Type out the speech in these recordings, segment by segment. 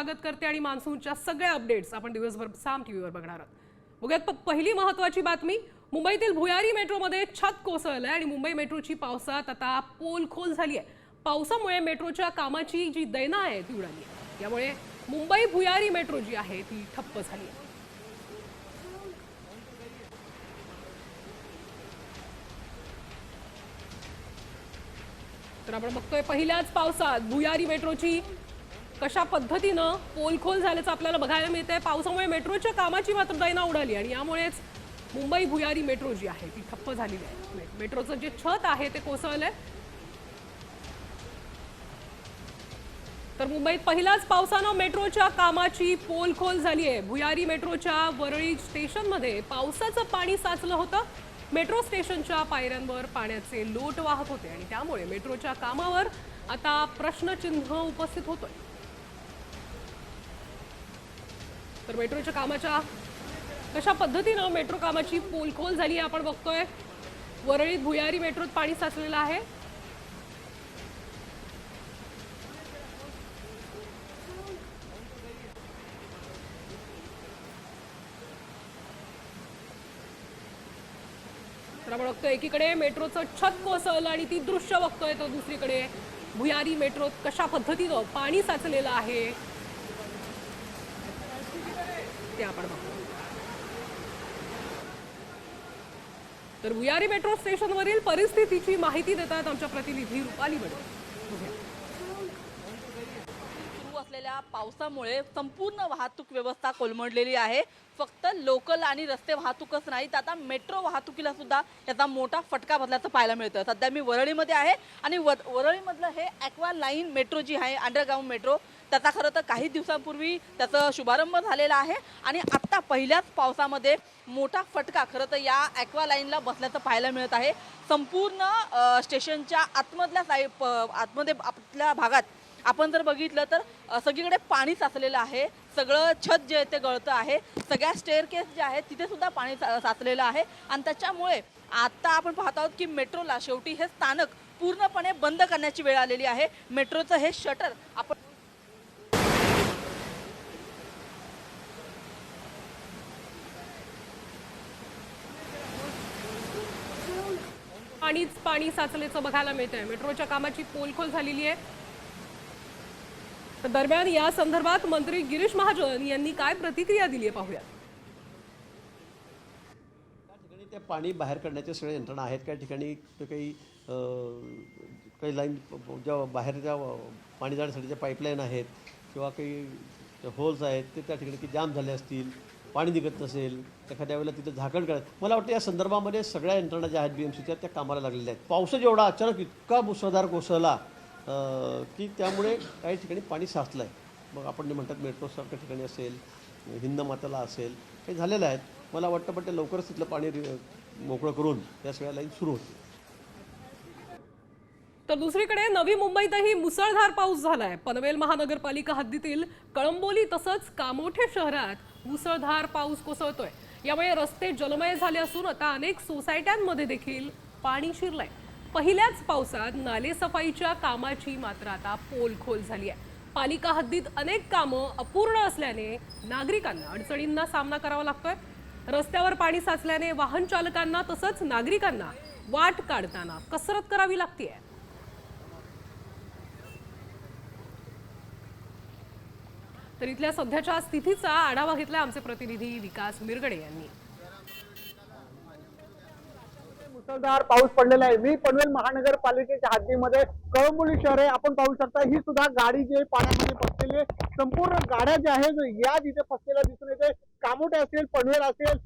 स्वागत करते आणि मान्सूनच्या सगळ्या अपडेट्स आपण दिवसभर साम टीव्हीवर बघणार आहोत। बघूयात पहिली महत्त्वाची बातमी। मुंबईतील भुयारी मेट्रोमध्ये छत कोसळलंय आणि मुंबई मेट्रोची पावसात आता पोलखोल झाली आहे। पावसामुळे मेट्रोच्या कामाची जी दैना आहे ती उडाली आहे। यामुळे मुंबई भुयारी मेट्रो जी आहे ती ठप्प झाली आहे। तर आपण बघतोय पहिल्याच पावसात भुयारी मेट्रोची कशा पद्धतीनं पोलखोल झाल्याचं आपल्याला बघायला मिळतंय। पावसामुळे मेट्रोच्या कामाची मात्र दैना उडाली आणि यामुळेच मुंबई भुयारी मेट्रो जी आहे ती ठप्प झालेली आहे। मेट्रोचं जे छत आहे ते कोसळलंय। तर मुंबईत पहिल्याच पावसानं मेट्रोच्या कामाची पोलखोल झाली आहे। भुयारी मेट्रोच्या वरळी स्टेशनमध्ये पावसाचं पाणी साचलं होतं। मेट्रो स्टेशनच्या पायऱ्यांवर पाण्याचे लोट वाहत होते आणि त्यामुळे मेट्रोच्या कामावर आता प्रश्नचिन्ह उपस्थित होतोय। तर मेट्रोच्या कामाच्या कशा पद्धतीनं मेट्रो कामाची पोलखोल झाली आपण बघतोय। वरळीत भुयारी मेट्रोत पाणी साचलेलं आहे। तर आपण बघतोय एकीकडे मेट्रोचं छत कोसळलं आणि ती दृश्य बघतोय, तर दुसरीकडे भुयारी मेट्रोत कशा पद्धतीनं पाणी साचलेलं आहे ते आपण बघतोय। तर भुयारी मेट्रो स्टेशनवरील परिस्थितीची माहिती देतात आमच्या प्रतिनिधी रुपाली बडे। सुरू असलेल्या पावसामुळे संपूर्ण वाहतूक व्यवस्था कोलमडलेली आहे। फक्त लोकल आणि रस्ते वाहतूकच नाही, तर आता मेट्रो वाहतुकीला सुद्धा याचा मोठा फटका बसल्याचं पाहायला मिळतं। सध्या मी वरळीमध्ये आहे आणि वरळीमधलं हे ॲक्वा लाईन मेट्रो जी आहे, अंडरग्राऊंड मेट्रो, त्याचा खरं तर काही दिवसांपूर्वी त्याचा शुभारंभ झालेला आहे आणि आत्ता पहिल्याच पावसामध्ये मोठा फटका खरं तर या ॲक्वा लाईनला बसल्याचं पाहायला मिळत आहे। संपूर्ण स्टेशनच्या आतमध्ये आपल्या भागात आपण जर बघितलं तर सगळीकडे पाणी साचलेलं आहे। सगळं छत जे आहे ते गळतं आहे। सगळ्या स्टेअरकेस जे आहेत तिथे सुद्धा पाणी साचलेलं आहे आणि त्याच्यामुळे आता आपण पाहत आहोत की मेट्रोला शेवटी हे स्थानक पूर्णपणे बंद करण्याची वेळ आलेली आहे। मेट्रोचं हे शटर आपण पाणी साचल्याचं बघायला मिळतंय। मेट्रोच्या कामाची पोलखोल झालेली आहे। तर दरम्यान या संदर्भात मंत्री गिरीश महाजन यांनी काय प्रतिक्रिया दिली आहे पाहूया। त्या पाणी बाहेर काढण्याचे सगळे यंत्रणा आहेत। काही ठिकाणी काही लाईन ज्या बाहेरच्या पाणी जाण्यासाठीच्या पाईपलाईन आहेत किंवा काही होल्स आहेत ते त्या ठिकाणी की जाम झाले असतील, पाणी निघत नसेल, एखाद्या वेळेला तिथं झाकण करायचं। मला वाटतं या संदर्भामध्ये सगळ्या यंत्रणा ज्या आहेत BMCच्या त्या कामाला लागलेल्या आहेत। पाऊस जेवढा अचानक इतका मुसळधार कोसळला की त्यामुळे काही ठिकाणी पाणी साचलं आहे। मग आपण जे म्हणतात मेट्रोसारख्या ठिकाणी असेल, हिंदमाताला असेल, काही झालेलं आहेत। मला वाटतं पण ते लवकरच तिथलं पाणी मोकळं करून त्या सगळ्या लाईन सुरू होतील। तर दुसरीकडे नवी मुंबईतही मुसळधार पाऊस झालाय। पनवेल महानगरपालिका हद्दीतील कळंबोली तसंच कामोठे शहरात मुसळधार पाऊस कोसळतोय। यामुळे रस्ते जलमय झाले असून आता अनेक सोसायट्यांमध्ये देखील पाणी शिरलंय। पहिल्याच पावसात नाले सफाईच्या कामाची मात्र आता पोलखोल झाली आहे। पालिका हद्दीत अनेक कामं अपूर्ण असल्याने नागरिकांना अडचणींना सामना करावा लागतोय। रस्त्यावर पाणी साचल्याने वाहन चालकांना तसंच नागरिकांना वाट काढताना कसरत करावी लागतेय। तर इथल्या सध्याच्या स्थितीचा आढावा घेतला आमचे प्रतिनिधी विकास मिरगडे यांनी। मुसळधार पाऊस पडलेला आहे। मी पनवेल महानगरपालिकेच्या हद्दीमध्ये कळंबोली शहर आहे। आपण पाहू शकता ही सुद्धा गाडी जी पाण्यामध्ये फसलेली आहे। संपूर्ण गाड्या ज्या आहेत या तिथे फसलेल्या दिसून येते। कामोठे असेल, पनवेल असेल,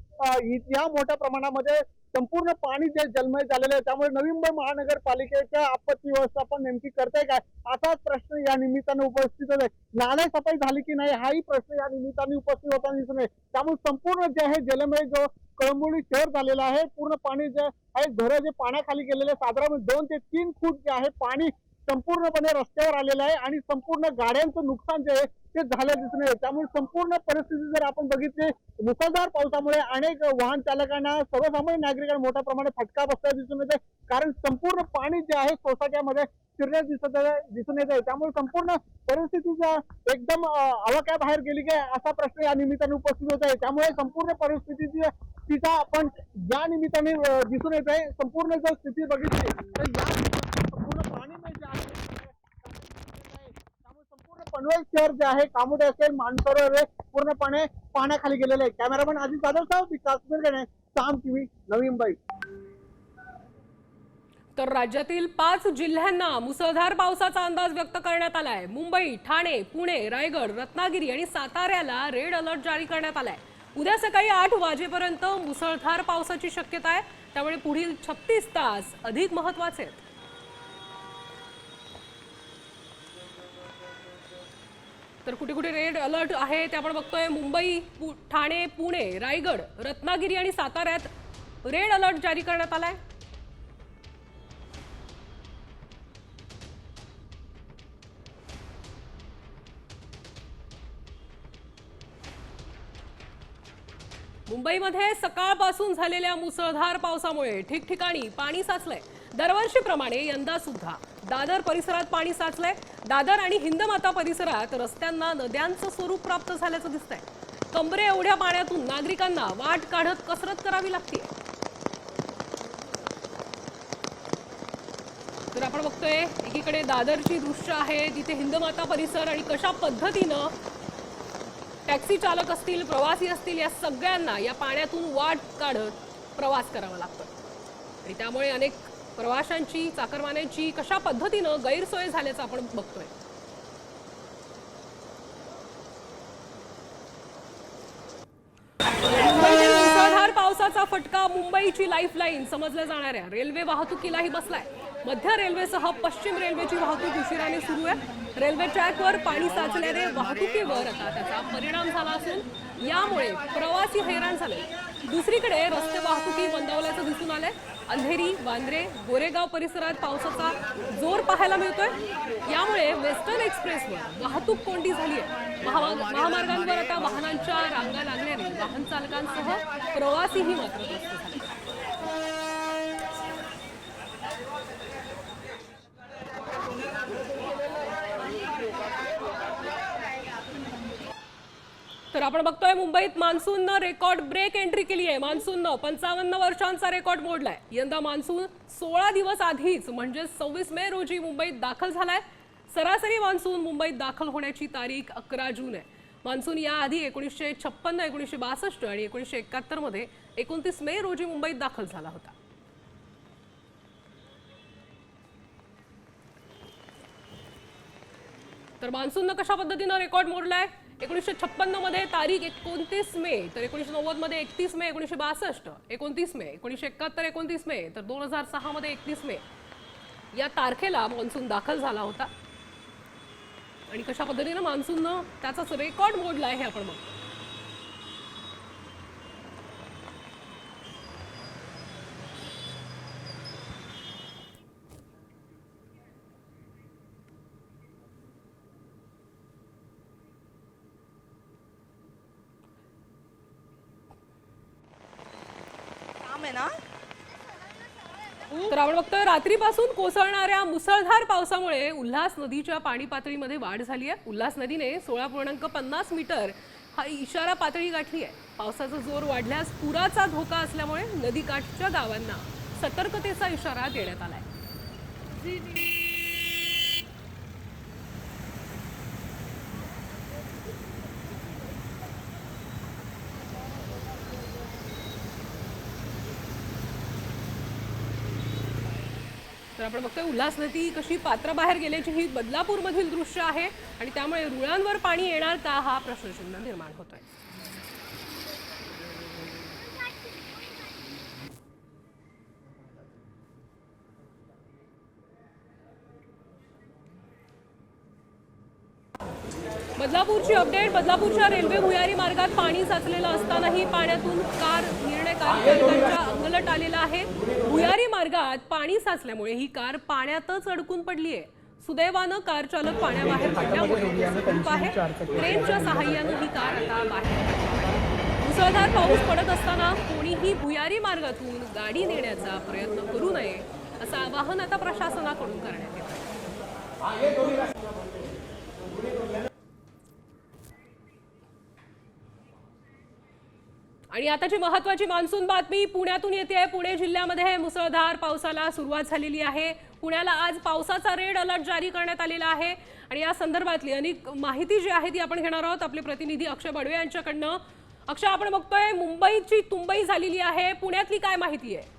या मोठ्या प्रमाणामध्ये संपूर्ण पाणी जे जलमय झालेलं आहे। त्यामुळे नवी मुंबई महानगरपालिकेच्या आपत्ती व्यवस्थापन नेमकी करते काय असाच प्रश्न या निमित्तानं उपस्थित होत आहे। नाले सफाई झाली की नाही हाही प्रश्न या निमित्ताने उपस्थित होताना दिसून येते। त्यामुळे संपूर्ण जे आहे जलमय जो कळंबोली शहर झालेलं आहे, पूर्ण पाणी जे आहे, घरं जे पाण्याखाली गेलेले, साधारण 2 ते 3 फूट जे आहे पाणी संपूर्णपणे रस्त्यावर आलेलं आहे आणि संपूर्ण गाड्यांचं नुकसान जे आहे ते झालं दिसून येते। त्यामुळे संपूर्ण परिस्थिती जर आपण बघितली, मुसळधार पावसामुळे अनेक वाहन चालकांना, सर्वसामान्य नागरिकांना मोठ्या प्रमाणात फटका बसताना दिसून येते, कारण संपूर्ण पाणी जे आहे सोसाट्यामध्ये शिरण्यास दिसून येत आहे। त्यामुळे संपूर्ण परिस्थितीचा एकदम आवाक्याबाहेर गेली काय असा प्रश्न या निमित्ताने उपस्थित होत आहे। त्यामुळे संपूर्ण परिस्थितीची तिचा आपण या निमित्ताने दिसून येत आहे। संपूर्ण जर स्थिती बघितली तर या संपूर्ण पाणीमय जे आहे त्यामुळे संपूर्ण पनवेल शहर जे आहे, कामोठे असेल, मानसरोवर आहे, पूर्णपणे पाण्याखाली गेलेले आहे। कॅमेरामन अजित जाधव सह विकास सुरगणे, साम टीव्ही, नवी मुंबई। तर राज्यातील 5 जिल्ह्यांना मुसळधार पावसाचा अंदाज व्यक्त करण्यात आलाय। मुंबई, ठाणे, पुणे, रायगड, रत्नागिरी आणि साताऱ्याला रेड अलर्ट जारी करण्यात आलाय। उद्या सकाळी 8 वाजेपर्यंत मुसळधार पावसाची शक्यता आहे, त्यामुळे पुढील 36 तास अधिक महत्त्वाचे आहेत। तर कुठे कुठे रेड अलर्ट आहे ते आपण बघतोय। मुंबई, ठाणे, पुणे, रायगड, रत्नागिरी आणि साताऱ्यात रेड अलर्ट जारी करण्यात आलाय। मुंबईमध्ये सकाळपासून झालेल्या मुसळधार पावसामुळे ठिकठिकाणी पाणी साचलंय। दरवर्षीप्रमाणे यंदा सुद्धा दादर परिसरात पाणी साचलंय। दादर आणि हिंदमाता परिसरात रस्त्यांना नद्यांचं स्वरूप प्राप्त झाल्याचं दिसतंय। कमरे एवढ्या पाण्यातून नागरिकांना वाट काढत कसरत करावी लागते। तर आपण बघतोय एकीकडे दादरची दृश्य आहे, तिथे हिंदमाता परिसर आणि कशा पद्धतीनं टॅक्सी चालक असतील, प्रवासी असतील, या सगळ्यांना या पाण्यातून वाट काढत प्रवास करावा लागतो आणि त्यामुळे अनेक प्रवाशांची, चाकरमान्यांची कशा पद्धतीनं गैरसोय झाल्याचं आपण बघतोय। मुसळधार पावसाचा फटका मुंबईची लाईफलाईन समजल्या जाणाऱ्या रेल्वे वाहतुकीलाही बसलाय। मध्य रेल्वेसह पश्चिम रेल्वेची वाहतूक उशिराने सुरू आहे। रेल्वे ट्रॅकवर पाणी साचल्याने वाहतुकीवर आता त्याचा परिणाम झाला असून यामुळे प्रवासी हैराण झाले। दुसरीकडे रस्ते वाहतुकी मंदावल्याचं दिसून आलंय। अंधेरी, वांद्रे, गोरेगाव परिसरात पावसाचा जोर पाहायला मिळतोय। यामुळे वेस्टर्न एक्सप्रेसवर वाहतूक कोंडी झाली आहे। महामार्गांवर आता वाहनांच्या रांगा लागल्याने वाहन चालकांसह प्रवासीही मात्र त्रस्त झाले। तर आपण बघतोय मुंबईत मान्सूननं रेकॉर्ड ब्रेक एंट्री केली आहे। मान्सूननं 55 वर्षांचा रेकॉर्ड मोडलाय। यंदा मान्सून 16 दिवस आधीच म्हणजे 26 मे रोजी मुंबईत दाखल झालाय। सरासरी मान्सून मुंबईत दाखल होण्याची तारीख 11 जून आहे। मान्सून याआधी 1956, 1962 आणि 1971 मध्ये 29 मे रोजी मुंबईत दाखल झाला होता। तर मान्सूननं कशा पद्धतीनं रेकॉर्ड मोडलाय? 1956 मध्ये तारीख 29 मे, तर 1990 मध्ये 31 मे, 1962 29 मे, 1971 29 मे, तर 2006 मध्ये 31 मे या तारखेला मान्सून दाखल झाला होता। आणि कशा पद्धतीनं मान्सूननं त्याचाच रेकॉर्ड मोडलाय हे आपण बघतो। तर आपण बघतोय रात्रीपासून कोसळणाऱ्या मुसळधार पावसामुळे उल्हास नदीच्या पाणी पातळीमध्ये वाढ झाली आहे। उल्हास नदीने 16.50 मीटर हा इशारा पातळी गाठली आहे। पावसाचा जोर वाढल्यास पुराचा धोका असल्यामुळे नदीकाठच्या गावांना सतर्कतेचा इशारा देण्यात आलाय। तर आपण बघतोय उल्हास नदी कशी पात्राबाहेर गेल्याची ही बदलापूरमधील दृश्य आहे आणि त्यामुळे रुळांवर पाणी येणार का हा प्रश्नचिन्ह निर्माण होतोय। बदलापूरची अपडेट। बदलापूरच्या रेल्वे भुयारी मार्गात पाणी साचलेलं असतानाही पाण्यातून कार निर्णयकारकांच्या अंगलट आलेला आहे। भुयारी मार्गात पाणी साचल्यामुळे ही कार पाण्यातच अडकून पडली आहे। सुदैवानं कार चालक पाण्याबाहेर पडल्यामुळे ते सुखरूप आहे. क्रेनच्या सहाय्यानं ही कार आता बाहेर काढली आहे. मुसळधार पाऊस पडत असताना कोणीही भुयारी मार्गातून गाडी नेण्याचा प्रयत्न करू नये असं आवाहन आता प्रशासनाकडून करण्यात येत आहे. आणि आताची महत्त्वाची मान्सून बातमी पुण्यातून येते. पुणे जिल्ह्यामध्ये मुसळधार पावसाला सुरुवात झालेली आहे. पुण्याला आज पावसाचा रेड अलर्ट जारी करण्यात आलेला आहे आणि या संदर्भातली अनेक माहिती जी आहे ती आपण घेणार आहोत आपले प्रतिनिधी अक्षय बडवे यांच्याकडनं. अक्षय, आपण बघतोय मुंबईची तुंबई झालेली आहे, पुण्यातली काय माहिती आहे?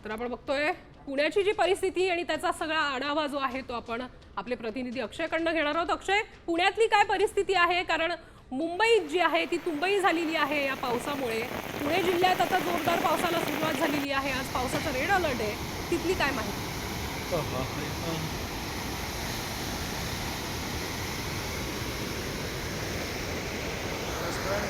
तर आपण बघतोय पुण्याची जी परिस्थिती आणि त्याचा सगळा आढावा जो आहे तो आपण आपले प्रतिनिधी अक्षयकडनं घेणार आहोत. अक्षय, पुण्यातली काय परिस्थिती आहे? कारण मुंबई जी आहे ती तुंबई झालेली आहे या पावसामुळे. पुणे जिल्ह्यात आता जोरदार पावसाला सुरुवात झालेली आहे. आज पावसाचा रेड अलर्ट आहे, तिथली काय माहिती?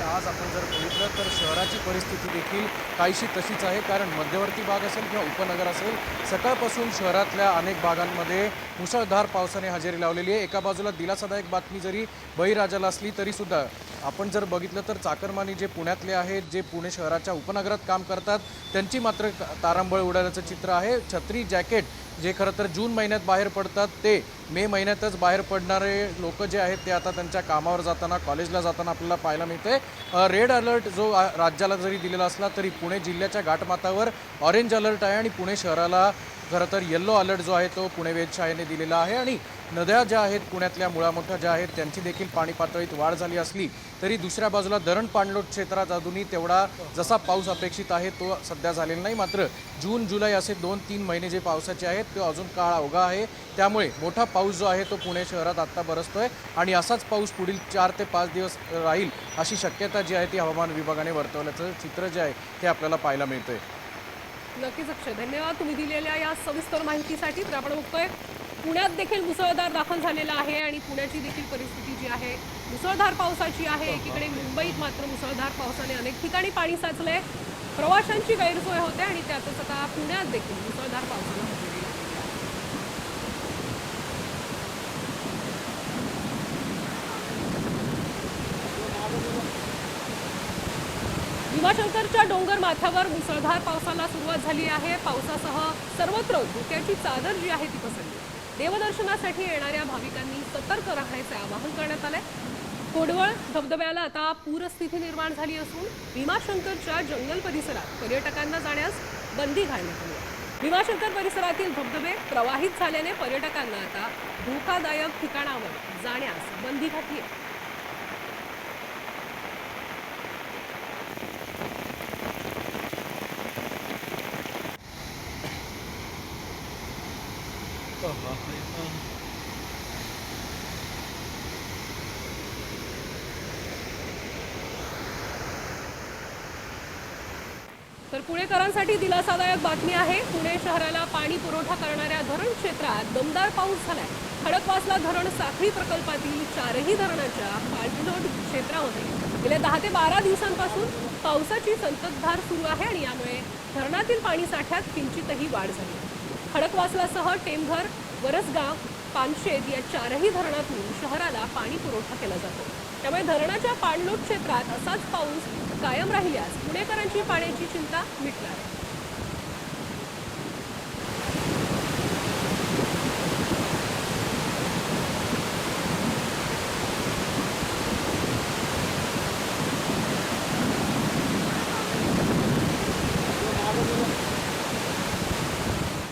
आज आपण जर बघितलं तर शहराची परिस्थिती देखील काहीशी तशीच आहे. कारण मध्यवर्ती भाग असेल किंवा उपनगर असेल, सकाळपासून शहरातल्या अनेक भागांमध्ये मुसळधार पावसाने हजेरी लावलेली आहे. एका बाजूला दिलासादायक बातमी जरी बळीराजाला असली तरीसुद्धा आपण जर बघितलं तर चाकरमानी जे पुण्यातले आहेत, जे पुणे शहराच्या उपनगरात काम करतात, त्यांची मात्र तारांबळ उडाल्याचं चित्र आहे. छत्री, जॅकेट जे खरं तर जून महिन्यात बाहेर पडतात ते मे महिन्यातच बाहेर पडणारे लोक जे आहेत ते आता त्यांच्या कामावर जाताना, कॉलेजला जाताना आपल्याला पाहायला मिळते. रेड अलर्ट जो राज्याला जरी दिलेला असला तरी पुणे जिल्ह्याच्या घाटमाथ्यावर ऑरेंज अलर्ट आहे आणि पुणे शहराला खरं तर येल्लो अलर्ट जो आहे तो पुणे वेधशाळेने दिलेला आहे. आणि नद्या ज्या आहेत पुण्यातल्या मुळामोठ्या ज्या आहेत त्यांची देखील पाणी पातळीत वाढ झाली असली तरी दुसऱ्या बाजूला धरण पाणलोट क्षेत्रात अजूनही तेवढा जसा पाऊस अपेक्षित आहे तो सध्या झालेला नाही. मात्र जून जुलै असे 2-3 महिने जे पावसाचे आहेत ते अजून काळ अवघा आहे. त्यामुळे मोठा पाऊस जो आहे तो पुणे शहरात आत्ता बरसतोय आणि असाच पाऊस पुढील 4 ते 5 दिवस राहील अशी शक्यता जी आहे ती हवामान विभागाने वर्तवल्याचं चित्र जे आहे ते आपल्याला पाहायला मिळतंय. नक्कीच अक्षय, धन्यवाद तुम्ही दिलेल्या या सविस्तर माहितीसाठी. तर आपण बघतोय पुण्यात देखील मुसळधार दाखल झालेला आहे आणि पुण्याची देखील परिस्थिती जी आहे मुसळधार पावसाची आहे. एकीकडे मुंबईत मात्र मुसळधार पावसाने अनेक ठिकाणी पाणी साचलंय, प्रवाशांची गैरसोय होते आणि त्यातच आता पुण्यात देखील मुसळधार पावसाला हजेरी लावली आहे. भीमाशंकरच्या डोंगर माथ्यावर मुसळधार पावसाला सुरुवात झाली आहे. पावसासह सर्वत्र धोक्याची चादर जी आहे ती पसरली. देवदर्शनासाठी येणाऱ्या भाविकांनी सतर्क राहण्याचे आवाहन करण्यात आले. कोडवळ धबधब्याला आता पूरस्थिती निर्माण झाली असून भीमाशंकरच्या जंगल परिसरात पर्यटकांना जाण्यास बंदी घालण्यात आली आहे. भीमाशंकर परिसरातील धबधबे प्रवाहित झाल्याने पर्यटकांना आता धोकादायक ठिकाणावर जाण्यास बंदी घातली आहे. तर पुणेकरांसाठी दिलासादायक बातमी आहे. पुणे शहराला पाणी पुरवठा करणाऱ्या धरण क्षेत्रात दमदार पाऊस झालाय. खडकवासला धरण साखळी प्रकल्पातील 4ही धरणाच्या पाणलोट क्षेत्रामध्ये गेल्या 10 ते 12 दिवसांपासून पावसाची संततधार सुरू आहे आणि यामुळे धरणातील पाणी साठ्यात किंचितही वाढ झाली. खडकवासलासह टेमघर, वरसगाव, पानशेत या 4ही धरणातून शहराला पाणी पुरवठा केला जातो. त्यामुळे धरणाच्या पाणलोट क्षेत्रात असाच पाऊस कायम राहिल्यास पुणेकरांची पाण्याची चिंता मिटणार आहे.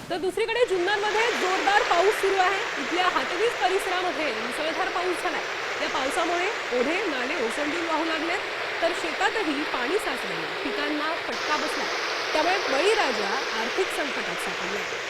तर दुसरीकडे जुन्नरमध्ये जोरदार पाऊस सुरू आहे. इथल्या हातवीज परिसरामध्ये मुसळधार पाऊस झालाय. या पावसामुळे ओढे, नाले ओसंडून वाहू लागलेत, तर शेतातही पाणी साचले, पिकांना फटका बसला. त्यामुळे बळीराजा आर्थिक संकटात सापडला.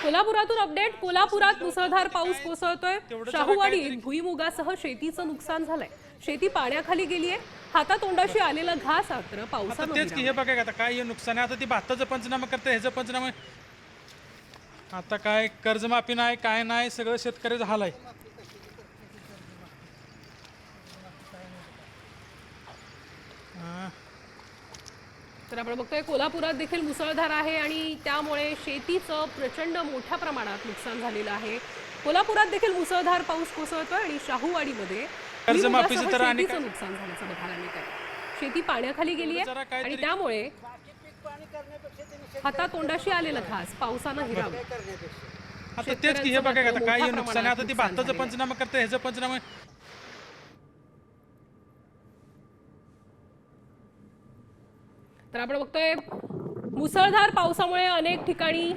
कोल्हापुरातून अपडेट. कोल्हापुरात मुसळधार पाऊस कोसळतोय. शाहूवाडीत भुईमुगासह शेतीचं नुकसान झालंय. शेती पाण्याखाली गेलीये. हातातोंडाशी आलेला घास मात्र पावसानं तेच की हिरावला. हे बघा आता काय हे नुकसान आहे. आता ती भाताचं पंचनामा करते, ह्याचं पंचनामा. आता काय कर्जमाफी नाही, काय नाही, सगळं शेतकऱ्याचं हाल आहे. तर आपण बघतोय कोल्हापुरात देखील मुसळधार आहे आणि त्यामुळे शेतीचं प्रचंड मोठ्या प्रमाणात नुकसान झालेलं आहे. कोल्हापुरात देखील मुसळधार पाऊस कोसळतोय आणि शाहूवाडीमध्ये कर्जमाफीचं तर आणि शेतीचं नुकसान झाल्याचं बघायला मिळत आहे. शेती पाण्याखाली गेली जरा आहे काहीतरी- आणि त्यामुळे हातातोंडाशी आलेलं घास पावसानं हिरावलं. आता तेच की हे बघा आता काय हे नुकसान आहे. आता ती भाताचं पंचनामा करते, ह्याचं पंचनामा. तर आपण बघतोय मुसळधार पावसामुळे अनेक ठिकाणी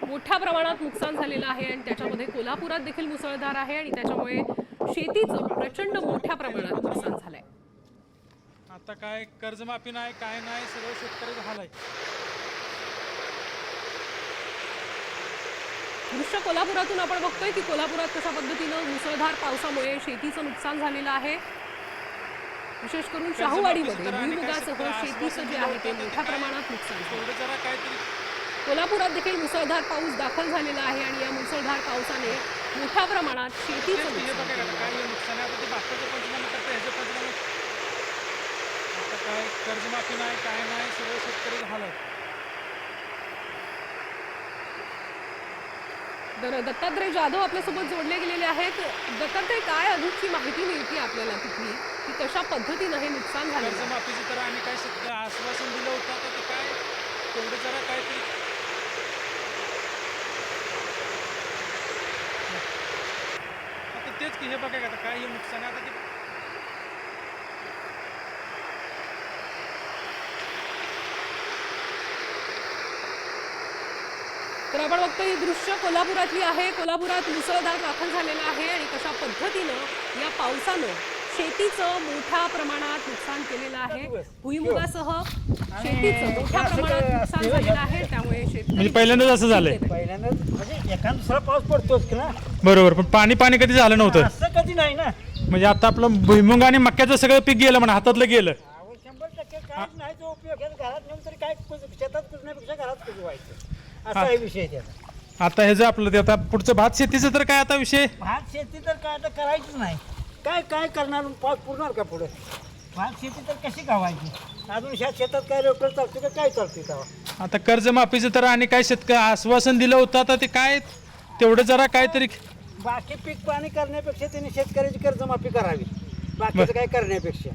मोठ्या प्रमाणात नुकसान झालेलं आहे आणि त्याच्यामध्ये कोल्हापुरात देखील मुसळधार आहे आणि त्याच्यामुळे शेतीचं प्रचंड मोठ्या प्रमाणात नुकसान झालंय. आता काय कर्जमाफी नाही, काय नाही, सगळं शेतकऱ्याचं हाल आहे. दृश्य कोल्हापुरातून आपण बघतोय की कोल्हापुरात कशा पद्धतीनं मुसळधार पावसामुळे शेतीचं नुकसान झालेलं आहे. विशेष करून शाहूवाडीमध्ये भुईमुगासह शेतीचं जे आहे ते मोठ्या प्रमाणात नुकसान झालं. तेवढं जरा काहीतरी कोल्हापुरात देखील मुसळधार पाऊस दाखल झालेला आहे आणि या मुसळधार पावसाने मोठ्या प्रमाणात शेतीचं हे नुकसान बघा केलं आता काय आहे. हे नुकसान आहे. आता ती भाताचं पंचनामा करते, ह्याचं पंचनामा. आता काय कर्जमाफी नाही, काय नाही, सगळं शेतकऱ्याचं हाल आहे. तर दत्तात्रय जाधव आपल्यासोबत जोडले गेलेले आहेत. दत्तात्रय, काय अधिकची माहिती मिळते आपल्याला तिथली की कशा पद्धतीनं हे नुकसान झालं? कर्जमाफीचं तर आणि काय शेतकरी आश्वासन दिलं होतं. आता ते काय तेवढं जरा काहीतरी. आता तेच की हे बघा आता काय हे नुकसान आहे. आता ते तर आपण बघतो ही दृश्य कोल्हापुरातली आहे. कोल्हापुरात मुसळधार दाखल झालेला आहे आणि कशा पद्धतीनं या पावसानं शेतीचं मोठ्या प्रमाणात नुकसान केलेलं आहे. भुईमुगासह शेतीचं मोठ्या प्रमाणात नुकसान झालेलं आहे. त्यामुळे शेतकरी पहिल्यांदाच असं झालंय. पहिल्यांदाच म्हणजे एखादा दुसरा पाऊस पडतोच ना, बरोबर, पण पाणी कधी झालं नव्हतं. असं कधी नाही ना. म्हणजे आता आपलं भुईमुग आणि मक्याचं सगळं पीक गेलं म्हणा, हातातलं गेलं. 100% काहीच नाही जो उपयोग आहे. घरात नेऊन तरी काय शेतात कुजण्यापेक्षा घरात कुजवायचं असा आहे विषय त्याचा. आता हे जे आपलं ते आता पुढचं भात शेतीचं तर काय आता विषय. भात शेती तर काय आता करायचीच नाही. काय काय करणार, पाऊस पुरणार का पुढे? भात शेती तर कशी गावायची? अजून शेतात काय रोटर चालते का काय चालते तेव्हा? आता कर्जमाफीचं तर आणि काय शेतकरी आश्वासन दिलं होतं. आता ते काय तेवढं जरा काहीतरी. बाकी पीक पाणी करण्यापेक्षा त्यांनी शेतकऱ्याची कर्जमाफी करावी, बाकीचं काय करण्यापेक्षा.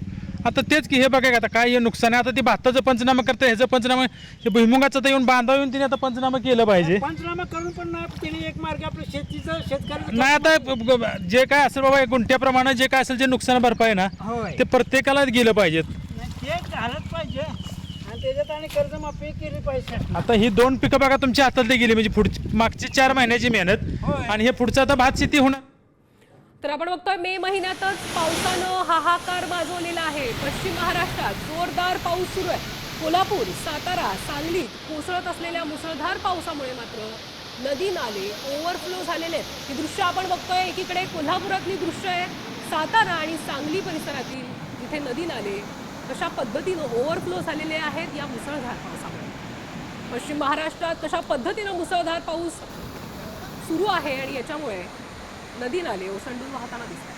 आता तेच की हे बघा आता काय हे नुकसान आहे. आता ते भाताचं पंचनामा करते, ह्याचं पंचनामा. हे भुईमुगाचं तर येऊन बांधाव येऊन तिने आता पंचनामा केलं पाहिजे. पंचनामा करून पण नाही, त्यांनी एक मार्ग आपलं शेतीचं शेतकऱ्याचं नाही आता जे काय असेल बाबा गुंठ्याप्रमाणे जे काय असेल जे नुकसान भरपाई ना होय ते प्रत्येकाला गेलं पाहिजेत. नाही, ते झालंच पाहिजे आणि त्याच्यात आणि कर्जमाफी केली पाहिजे. आता ही 2 पिकं बघा तुमच्या हातातली गेली, म्हणजे पुढची मागची 4 महिन्याची मेहनत होय. आणि हे पुढचं आता भात शेती होणार. तर आपण बघतोय मे महिन्यातच पावसानं हाहाकार माजवलेला आहे. पश्चिम महाराष्ट्रात जोरदार पाऊस सुरू आहे. कोल्हापूर, सातारा, सांगलीत कोसळत असलेल्या मुसळधार पावसामुळे मात्र नदी नाले ओव्हरफ्लो झालेले आहेत. ही दृश्य आपण बघतोय. एकीकडे कोल्हापुरातली दृश्य आहे, सातारा आणि सांगली परिसरातील जिथे नदी नाले कशा पद्धतीनं ओव्हरफ्लो झालेले आहेत या मुसळधार पावसामुळे. पश्चिम महाराष्ट्रात कशा पद्धतीनं मुसळधार पाऊस सुरू आहे आणि याच्यामुळे नदी नाले ओसंडून वाहताना दिसतात.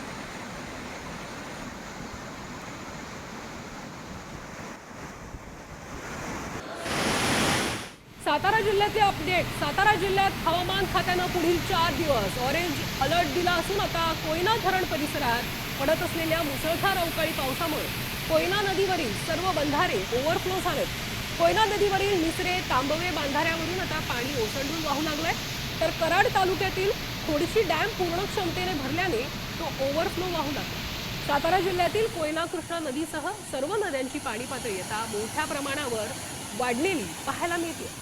सातारा जिल्ह्यातले अपडेट. सातारा जिल्ह्यात हवामान खात्यानं पुढील 4 दिवस ऑरेंज अलर्ट दिला असून आता कोयना धरण परिसरात पडत असलेल्या मुसळधार अवकाळी पावसामुळे कोयना नदीवरील सर्व बंधारे ओव्हरफ्लो झालेत. कोयना नदीवरील निसरे तांबवे बांधाऱ्यावरून आता पाणी ओसंडून वाहू लागलंय. तर कराड तालुक्यातील खोडशी डॅम पूर्ण क्षमतेने भरल्याने तो ओव्हरफ्लो वाहू लागला. सातारा जिल्ह्यातील कोयना कृष्णा नदीसह सर्व नद्यांची पाणी पातळी आता मोठ्या प्रमाणावर वाढलेली पाहायला मिळते.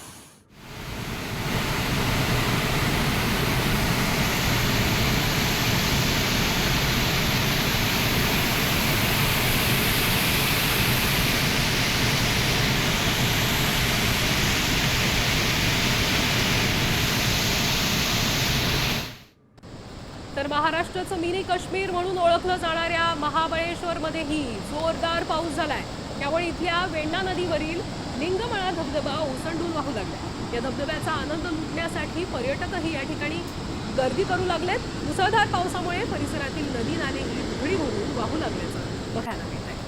महाराष्ट्राचं मिनी काश्मीर म्हणून ओळखलं जाणाऱ्या महाबळेश्वरमध्येही जोरदार पाऊस झालाय. त्यामुळे इथल्या वेण्णा नदीवरील लिंगमळा धबधबा ओसंडून वाहू लागला. या धबधब्याचा आनंद लुटण्यासाठी पर्यटकही या ठिकाणी गर्दी करू लागलेत. मुसळधार पावसामुळे परिसरातील नदी नालेही उघडी भरून वाहू लागल्याचं बघायला मिळत आहे.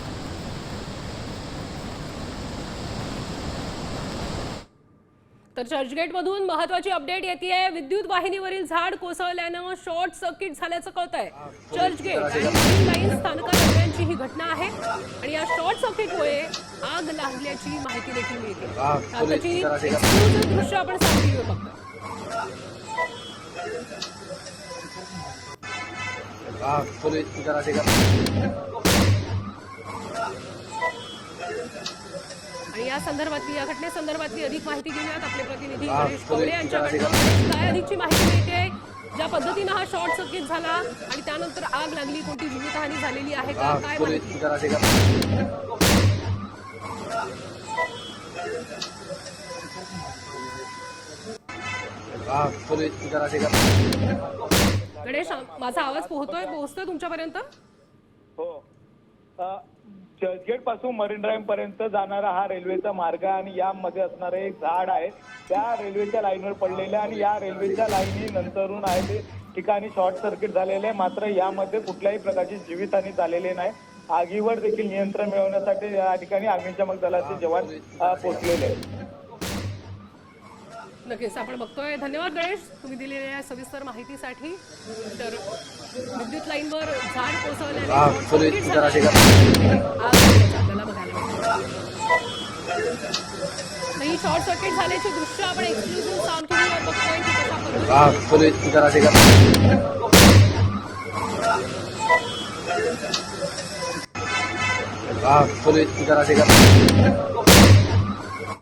तर चर्चगेटमधून महत्वाची अपडेट येते. विद्युत वाहिनीवरील झाड कोसळल्यानं शॉर्ट सर्किट झाल्याचं कळतंय. चर्चगेट आणि ग्रीन लाईन स्थानकादरम्यानची ही घटना आहे आणि या शॉर्ट सर्किटमुळे आग लागल्याची माहिती देखील मिळते. त्याची एक्सक्लुझिव्ह दृश्य आपण सावलीवर बघतोय. आणि या संदर्भातली या घटनेसंदर्भातली अधिक माहिती घेऊयात आपले प्रतिनिधी गणेश कवडे यांच्याकडनं. काय अधिकची माहिती मिळते? ज्या पद्धतीनं हा शॉर्ट सर्किट झाला आणि त्यानंतर आग लागली, कोणती जीवितहानी झालेली आहे का, काय माहिती? गणेश, माझा आवाज पोहोचतोय तुमच्यापर्यंत? हो. चर्चगेट पासून मरीन ड्राईव्ह पर्यंत जाणारा हा रेल्वेचा मार्ग आहे आणि यामध्ये असणारं एक झाड आहे त्या रेल्वेच्या लाईनवर पडलेलं आहे आणि या रेल्वेच्या लाईनी नंतरून आहे ते ठिकाणी शॉर्ट सर्किट झालेले आहे. मात्र यामध्ये कुठल्याही प्रकारची जीवितहानी झालेली नाही. आगीवर देखील नियंत्रण मिळवण्यासाठी या ठिकाणी अग्निशमन दलाचे जवान पोहोचलेले आहेत. नक्कीच आपण बघतोय. धन्यवाद गणेश, तुम्ही दिलेल्या सविस्तर माहितीसाठी. तर विद्युत लाईनवर झाड कोसळल्याने आपल्याला बघायला मिळतं. ही शॉर्ट सर्किट झाल्याची दृश्य आपण एक्सक्लुझिव्ह साऊंड टीव्हीवर बघतोय की कशा पद्धतीने